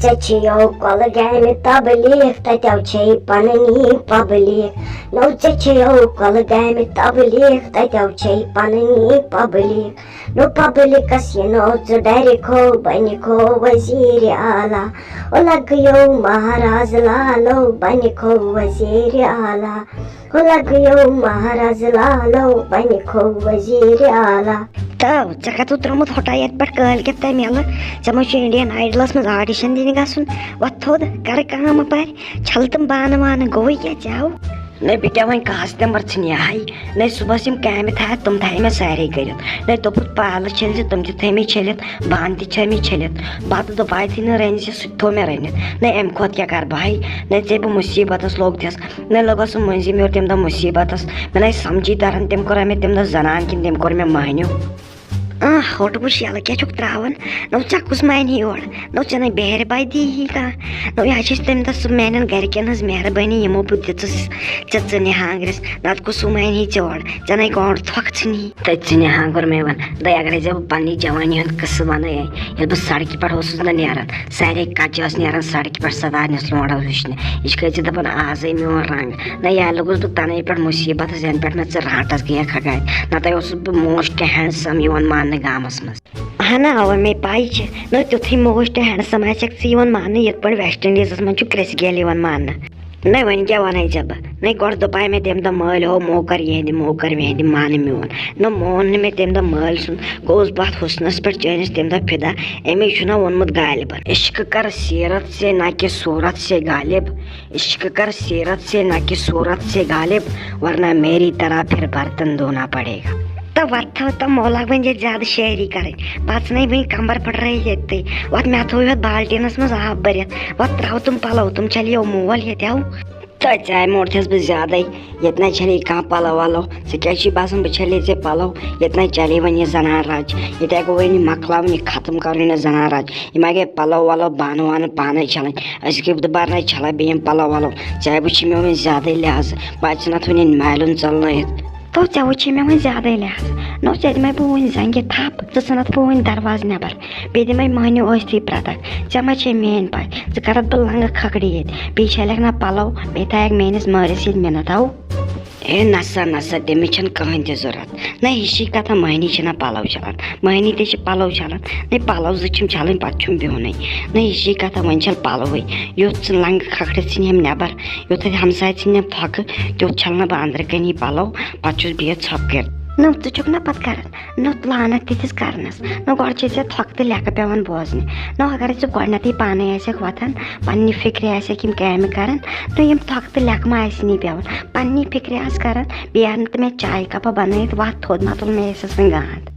Cecchio Colgame Tabli, Tatauche, Panani, Public. No Cecchio Colgame Tabli, Tatauche, Panani, Public. No public casino, Zodarico, Banico, Waziri Ala. Olagyo Maharaj Lalo, Banico, Waziri Ala. Olagyo Maharaj Lalo, Banico, Waziri Ala. तो जगह तो त्रोमुत हटायत पर कल के तय मेला जमुचे Indian idols में audition देने का सुन वत्थोद कर काम पर छलतम बान मान गोई क्या जाओ नहीं बेटा वहीं कास्ते मर्चनी आई नहीं सुबह सिम काम था तुम थाई में सारे करियो नहीं तो पुत पाल चल जे तुम जिथे में चलित बांधी छमी चलित बात तो पाई थी न रहने से सुथो में रहने नहीं एम खोद क्या कर भाई नहीं जब मुसीबत लोग थस नहीं लोगों से मंजी में और तेम दा मुसीबत मैं नहीं समझी तरन तेम कर मैं तेम दा जनान किन तेम कर मैं मान्यो होट बुश याला क्या चुक त्रावन नो चक्कुस माइन ही और नो चने बेहर बाई दी ही का नो याचिस तेम दस मैंने घर के नज मेहरबानी यमो बुद्धच चचने हांग्रेस नात को सुमाइन ही चोड़ चने कोड़ थक्चनी तचने हांगर में वन दया करे जब पानी जवानी हन कसवाना है ये बस सड़क पर होसुस न नियारन सारे काजस नियारन सड़क पर सदा नस्लोड़ा हुसने इसके जद अपन आजे में और रंग न या लोगों तो तने पर मुसीबत जन पर न चराटस गया खगाय न तो उस मोस्ट हैंडसम यवन मान गामस मस हना अव में पाइच न तो थी मोस्ट हैंडसम है सीवन मान एक पर वेस्ट इंडीज में क्रेस गेल वन मान नहीं वन क्या वन जब नहीं गोड़ दो पाए में तेम द मल हो मोकर ये मान में वन न मोन में तेम द मल सुन गोस बात हुस्नस पर चैनिस तेम द फिदा एमे चुना वन मत गालिब इश्क कर सीरत से ना कि सूरत से गालिब इश्क कर सीरत से ना कि सूरत से गालिब वरना मेरी तरह फिर बर्तन धोना पड़ेगा तो वर्थ तो मौला बन ज्यादा शेरी करें पास नहीं भी कमर पड़ रही है वत मैं तो बाल्टीनस मज आब भरित वत त्राव तुम पलो तुम चलियो मोल ये तो चाहे मोड़स बह ज्यादा इतना चले कह पलो वलो क्या बसान बह छले ऐसे पलो इतना चले वन ये जनान राज ये गो वन मकलाव ये खत्म कर जनान राज ये गए पलो वलो बान वान पान छलन अगर दोबारा ना छला बेम पलो वलो चाहे वह मे वन ज्यादा लिहाज पाच ना वन मालून चलन तो चाहे मे वन ज्यादा लिहाज नो चल मैं बह वन जंगे थप सन बह वन दरवाज नबर बे दिमे महनो थी प्रतक चे चे मेन पाय कर बह लंग खकड़ी ये बेक ना पलो बे थक मेस मरिस ये मिनत आओ ए नसा नसा तमें कहें जरूरत ना हिशी कथा महनी ना पलो छलान महनी ते पलो छलान नहीं पलो जुम छलन पे बिहुन ना हिशी कथा वन छल पलोवे योत लंग खखड़ हम नबर योत हमसाय थक त्योत छलना बह अंदर कनी पलो पे बिह छप कर न चुक ना पत कर न लानत तिस करनस न गो थक तो लेख पेवान बोजने न अगर गत पाने वतन पन्नी फिक्र यम काम कर तो यम थक तो लेख मा पेवान पन्नी फिक्र करान बे मे चाय कप बन वत थोद मा तुल मे वन गांद